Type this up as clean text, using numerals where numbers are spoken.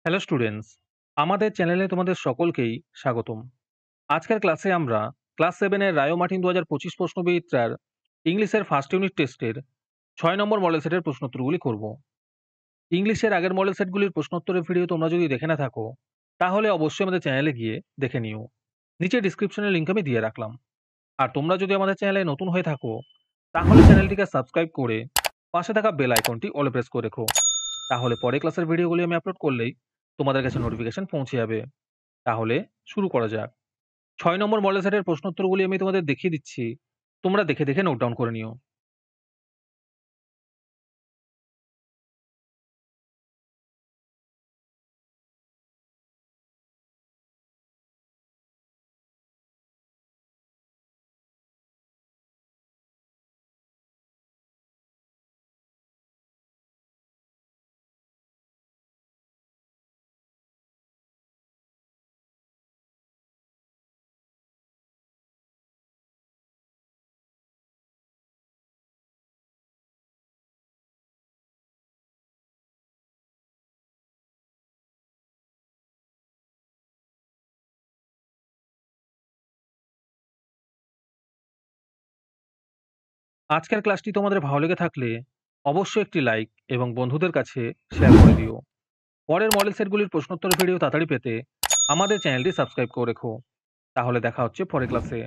Hello students, আমাদের চ্যানেলে তোমাদের সকলকেই স্বাগতম। আজকের ক্লাসে আমরা ক্লাস 7 এর রায়ো মার্টিন 2025 প্রশ্নবিচিত্রার ইংলিশের ফার্স্ট ইউনিট টেস্টের 6 নম্বর মডেল সেটের প্রশ্নোত্তরগুলি করব। ইংলিশের আগের মডেল সেটগুলির প্রশ্নোত্তরের ভিডিও তোমরা যদি দেখে না থাকো, তাহলে অবশ্যই আমাদের চ্যানেলে গিয়ে দেখে নিও। নিচে ডিসক্রিপশনের লিঙ্ক আমি দিয়ে রাখলাম। আর তোমরা যদি আমাদের চ্যানেলে নতুন হয়ে থাকো, তাহলে চ্যানেলটিকে সাবস্ক্রাইব করে পাশে থাকা বেল আইকনটি অলে প্রেস করে রেখো। তাহলে পরে ক্লাসের ভিডিওগুলি আমি আপলোড করলেই তোমাদের কাছে নোটিফিকেশন পৌঁছে যাবে। তাহলে শুরু করা যাক। ৬ নম্বর মডেল সেটের প্রশ্নোত্তরগুলি আমি তোমাদের দেখিয়ে দিচ্ছি। তোমরা দেখে, দেখে নোট ডাউন করে নিও। আজকের ক্লাসটি তোমাদের ভালো লেগে থাকলে অবশ্যই একটি লাইক এবং বন্ধুদের কাছে শেয়ার করে দিও। পরের মডেল সেটগুলির প্রশ্নোত্তর ভিডিও তাড়াতাড়ি পেতে আমাদের চ্যানেলটি সাবস্ক্রাইব করে রেখো। তাহলে দেখা হচ্ছে পরের ক্লাসে।